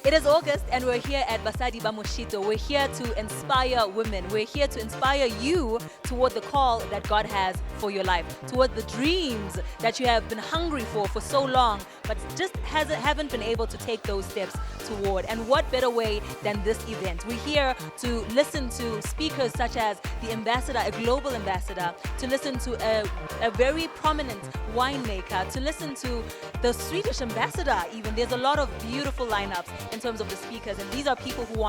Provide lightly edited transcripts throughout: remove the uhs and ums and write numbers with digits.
It is August and we're here at Basadi Ba Moshito. We're here to inspire women. We're here to inspire you toward the call that God has for your life, toward the dreams that you have been hungry for so long, but just haven't been able to take those steps toward. And what better way than this event? We're here to listen to speakers such as the ambassador, a global ambassador, to listen to a very prominent winemaker, to listen to the Swedish ambassador even. There's a lot of beautiful lineups in terms of the speakers, and these are people who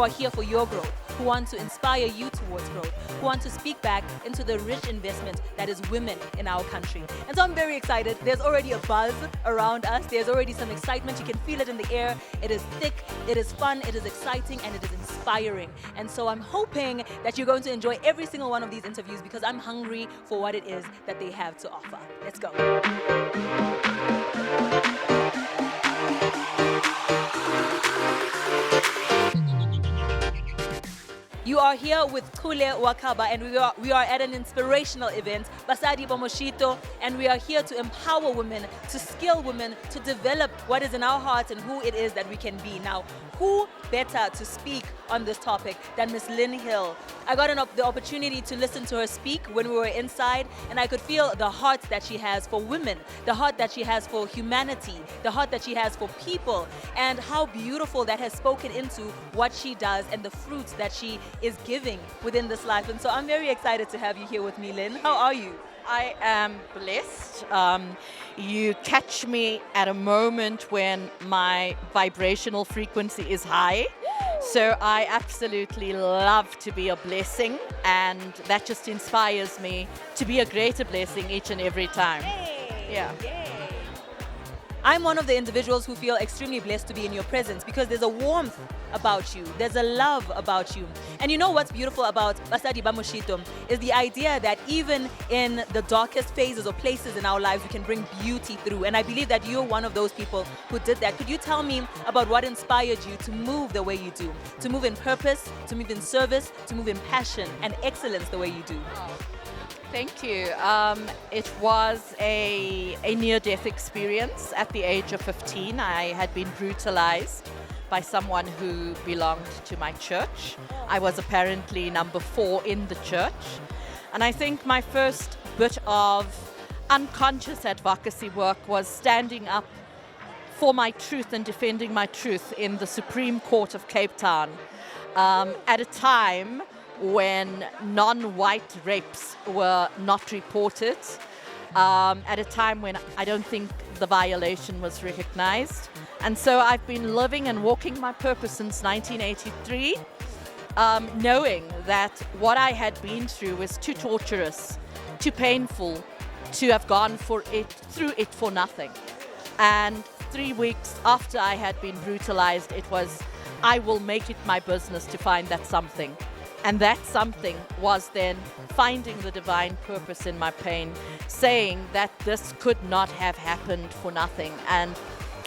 are here for your growth, who want to inspire you towards growth, who want to speak back into the rich investment that is women in our country. And so I'm very excited. There's already a buzz around us. There's already some excitement. You can feel it in the air. It is thick, it is fun, it is exciting, and it is inspiring. And so I'm hoping that you're going to enjoy every single one of these interviews because I'm hungry for what it is that they have to offer. Let's go. You are here with Kule Wakaba, and we are at an inspirational event, Basadi Ba Moshito, and we are here to empower women, to skill women, to develop what is in our hearts and who it is that we can be. Now, who better to speak on this topic than Miss Lynn Hill? I got the opportunity to listen to her speak when we were inside, and I could feel the heart that she has for women, the heart that she has for humanity, the heart that she has for people, and how beautiful that has spoken into what she does and the fruits that she is giving within this life. And so I'm very excited to have you here with me, Lynn. How are you? I am blessed. You catch me at a moment when my vibrational frequency is high. So I absolutely love to be a blessing, and that just inspires me to be a greater blessing each and every time. Yeah. I'm one of the individuals who feel extremely blessed to be in your presence because there's a warmth about you, there's a love about you. And you know what's beautiful about Basadi Ba Moshito is the idea that even in the darkest phases or places in our lives, we can bring beauty through. And I believe that you're one of those people who did that. Could you tell me about what inspired you to move the way you do, to move in purpose, to move in service, to move in passion and excellence the way you do? Thank you. It was a near-death experience at the age of 15. I had been brutalized by someone who belonged to my church. I was apparently number 4 in the church. And I think my first bit of unconscious advocacy work was standing up for my truth and defending my truth in the Supreme Court of Cape Town at a time when non-white rapes were not reported, at a time when I don't think the violation was recognized. And so I've been living and walking my purpose since 1983, knowing that what I had been through was too torturous, too painful to have gone through it for nothing. And 3 weeks after I had been brutalized, it was, I will make it my business to find that something. And that something was then finding the divine purpose in my pain, saying that this could not have happened for nothing. And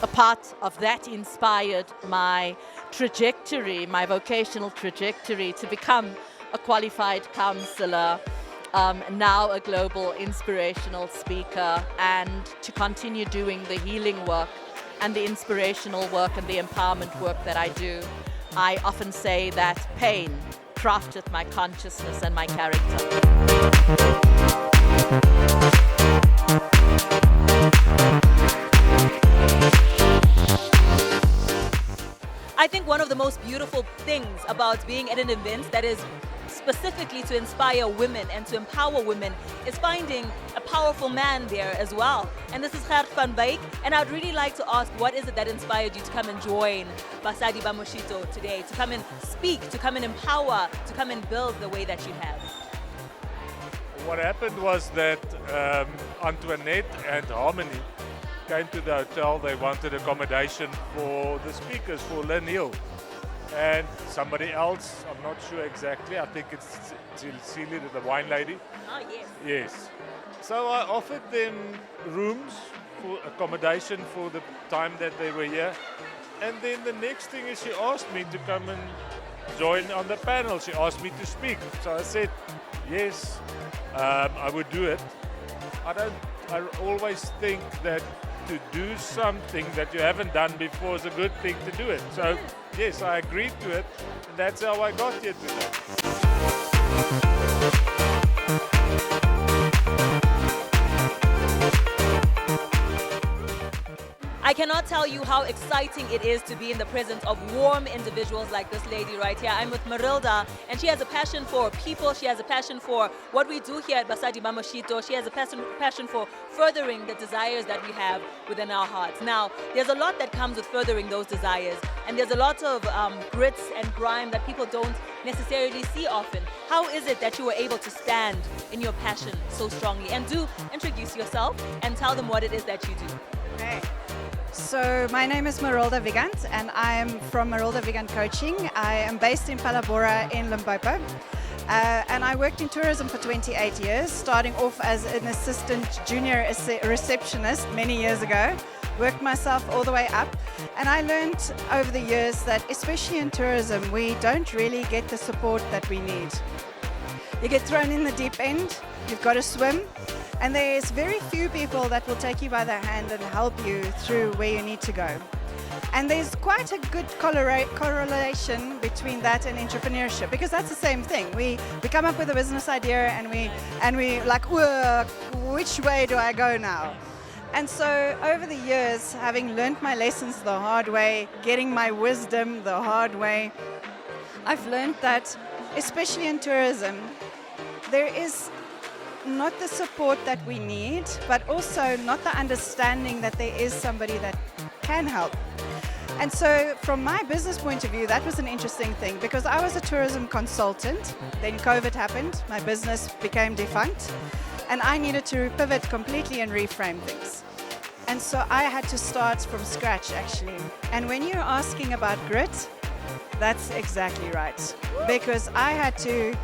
a part of that inspired my trajectory, my vocational trajectory to become a qualified counselor, now a global inspirational speaker, and to continue doing the healing work and the inspirational work and the empowerment work that I do. I often say that pain crafted my consciousness and my character. I think one of the most beautiful things about being at an event that is specifically to inspire women and to empower women is finding a powerful man there as well. And this is Gert van Wyk, and I'd really like to ask, what is it that inspired you to come and join Basadi Ba Moshito today, to come and speak, to come and empower, to come and build the way that you have? What happened was that Antoinette and Harmony came to the hotel. They wanted accommodation for the speakers, for Lynn Hill. And somebody else, I'm not sure exactly, I think it's Celia, the wine lady. Oh, yes. Yes. So I offered them rooms for accommodation for the time that they were here. And then the next thing is she asked me to come and join on the panel. She asked me to speak. So I said, yes, I would do it. I always think that to do something that you haven't done before is a good thing to do it. So, yes, I agreed to it, and that's how I got here today. I cannot tell you how exciting it is to be in the presence of warm individuals like this lady right here. I'm with Marilda, and she has a passion for people. She has a passion for what we do here at Basadi Ba Moshito. She has a passion for furthering the desires that we have within our hearts. Now, there's a lot that comes with furthering those desires, and there's a lot of grits and grime that people don't necessarily see often. How is it that you were able to stand in your passion so strongly? And do introduce yourself and tell them what it is that you do. Okay. So my name is Marilda Vigant, and I am from Marilda Vigant Coaching. I am based in Palabora in Limpopo, and I worked in tourism for 28 years, starting off as an assistant junior receptionist many years ago. Worked myself all the way up, and I learned over the years that especially in tourism we don't really get the support that we need. You get thrown in the deep end, you've got to swim, and there's very few people that will take you by the hand and help you through where you need to go. And there's quite a good correlation between that and entrepreneurship, because that's the same thing. We come up with a business idea and we like, which way do I go now? And so over the years, having learned my lessons the hard way, getting my wisdom the hard way, I've learned that especially in tourism, there is not the support that we need, but also not the understanding that there is somebody that can help. And so from my business point of view, that was an interesting thing, because I was a tourism consultant. Then COVID happened, my business became defunct, and I needed to pivot completely and reframe things. And so I had to start from scratch, actually. And when you're asking about grit, that's exactly right, because I had to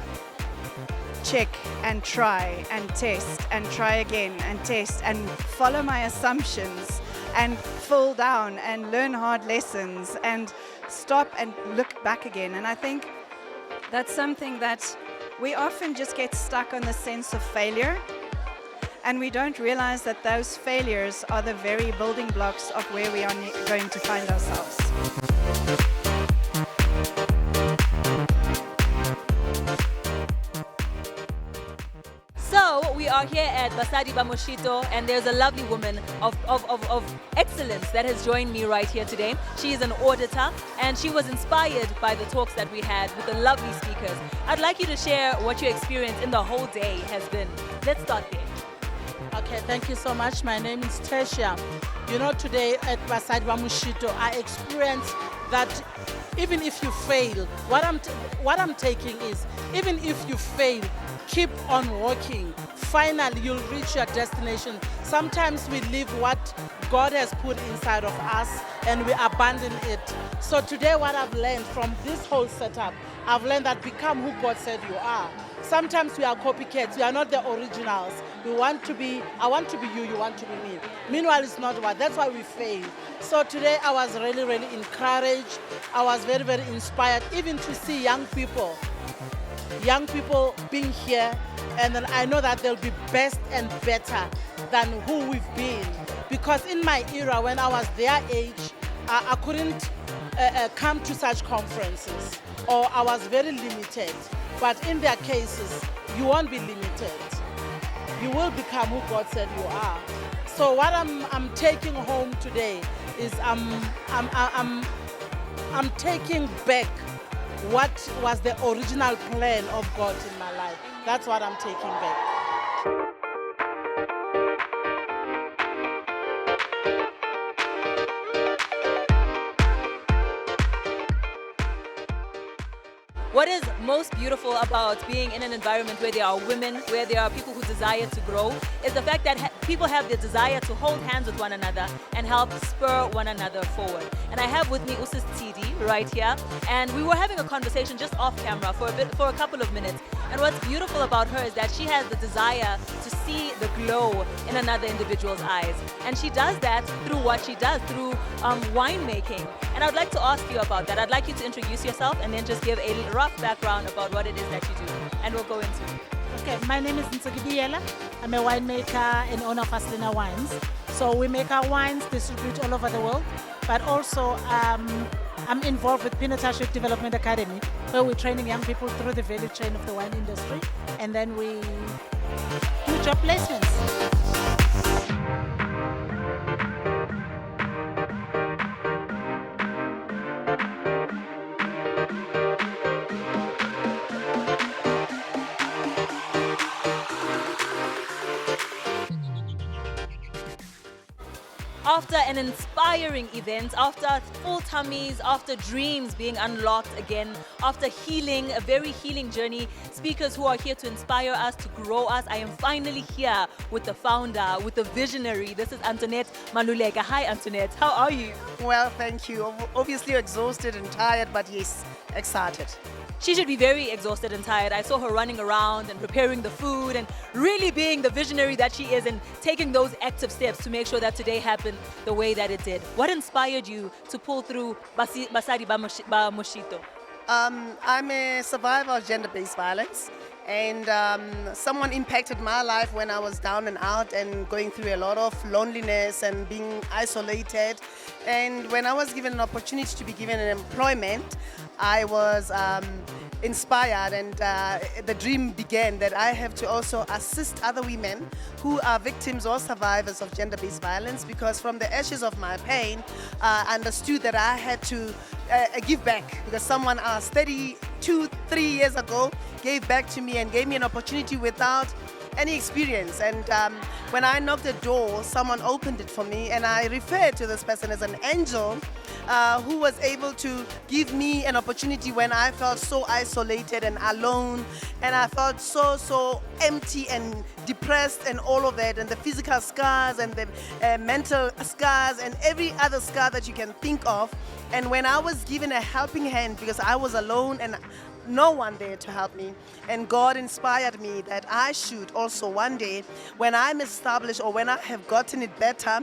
check and try and test and try again and test and follow my assumptions and fall down and learn hard lessons and stop and look back again. And I think that's something that we often just get stuck on the sense of failure, and we don't realize that those failures are the very building blocks of where we are going to find ourselves. So we are here at Basadi Ba Moshito, and there's a lovely woman of excellence that has joined me right here today. She is an auditor, and she was inspired by the talks that we had with the lovely speakers. I'd like you to share what your experience in the whole day has been. Let's start there. Okay, thank you so much. My name is Tessia. You know, today at Basadi Ba Moshito, I experienced that even if you fail, what I'm taking is, even if you fail, keep on walking. Finally, you'll reach your destination. Sometimes we leave what God has put inside of us and we abandon it. So today what I've learned from this whole setup, I've learned that become who God said you are. Sometimes we are copycats, we are not the originals. I want to be you, you want to be me. Meanwhile, it's not what, that's why we fail. So today I was really, really encouraged. I was very, very inspired, even to see young people being here, and then I know that they'll be best and better than who we've been. Because in my era, when I was their age, I couldn't come to such conferences, or I was very limited. But in their cases, you won't be limited. You will become who God said you are. So what I'm taking home today is I'm taking back what was the original plan of God in my life. That's what I'm taking back. What is most beautiful about being in an environment where there are women, where there are people who desire to grow, is the fact that people have the desire to hold hands with one another and help spur one another forward. And I have with me Usis Tidi right here, and we were having a conversation just off camera for a couple of minutes. And what's beautiful about her is that she has the desire to see the glow in another individual's eyes. And she does that through what she does, through winemaking. And I'd like to ask you about that. I'd like you to introduce yourself and then just give a rough background about what it is that you do. And we'll go into it. Okay, my name is Ntsokibiela. I'm a winemaker and owner of Aslina Wines. So we make our wines, distribute all over the world, but also I'm involved with Pinotage Development Academy, where we're training young people through the value chain of the wine industry, and then we do job placements. After an inspiring event, after full tummies, after dreams being unlocked again, after healing, a very healing journey, speakers who are here to inspire us, to grow us, I am finally here with the founder, with the visionary. This is Antoinette Maluleka. Hi, Antoinette. How are you? Well, thank you. Obviously exhausted and tired, but yes, excited. She should be very exhausted and tired. I saw her running around and preparing the food and really being the visionary that she is and taking those active steps to make sure that today happened the way that it did. What inspired you to pull through Basadi Ba Moshito? I'm a survivor of gender-based violence, and someone impacted my life when I was down and out and going through a lot of loneliness and being isolated. And when I was given an opportunity to be given an employment, I was inspired, and the dream began that I have to also assist other women who are victims or survivors of gender-based violence, because from the ashes of my pain, I understood that I had to give back, because someone 32, 3 years ago gave back to me and gave me an opportunity without any experience. And when I knocked the door, someone opened it for me, and I referred to this person as an angel who was able to give me an opportunity when I felt so isolated and alone, and I felt so empty and depressed and all of that, and the physical scars and the mental scars and every other scar that you can think of. And when I was given a helping hand, because I was alone and no one there to help me, and God inspired me that I should also one day, when I'm established or when I have gotten it better,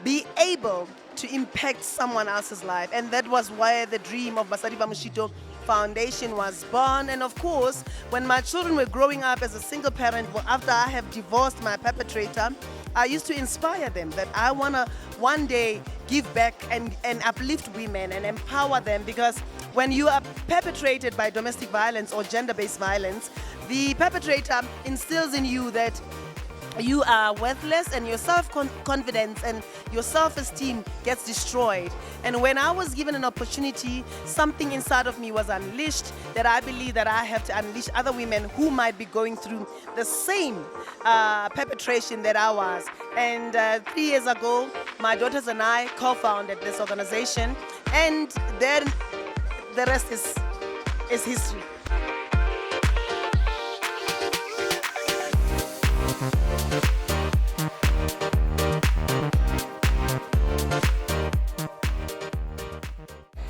be able to impact someone else's life. And that was why the dream of Basadi Ba Moshito Foundation was born. And of course, when my children were growing up as a single parent, after I have divorced my perpetrator, I used to inspire them that I want to one day give back and uplift women and empower them, because when you are perpetrated by domestic violence or gender-based violence, the perpetrator instills in you that you are worthless, and your self-confidence and your self-esteem gets destroyed. And when I was given an opportunity, something inside of me was unleashed that I believe that I have to unleash other women who might be going through the same perpetration that I was. And 3 years ago, my daughters and I co-founded this organization, and then the rest is history.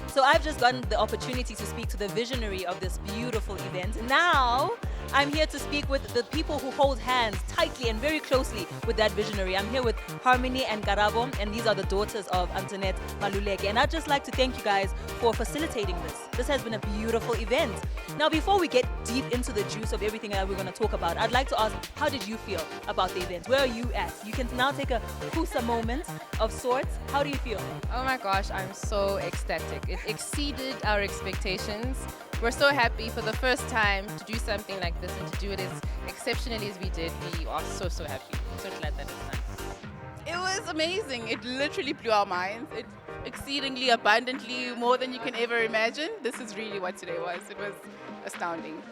So I've just gotten the opportunity to speak to the visionary of this beautiful event. Now I'm here to speak with the people who hold hands tightly and very closely with that visionary. I'm here with Harmony and Karabo, and these are the daughters of Antoinette Maluleka. And I'd just like to thank you guys for facilitating this. This has been a beautiful event. Now, before we get deep into the juice of everything that we're going to talk about, I'd like to ask, how did you feel about the event? Where are you at? You can now take a Kusa moment of sorts. How do you feel? Oh my gosh, I'm so ecstatic. It exceeded our expectations. We're so happy for the first time to do something like this and to do it as exceptionally as we did. We are so happy. So glad that it's done. It was amazing. It literally blew our minds. It exceedingly abundantly more than you can ever imagine. This is really what today was. It was astounding.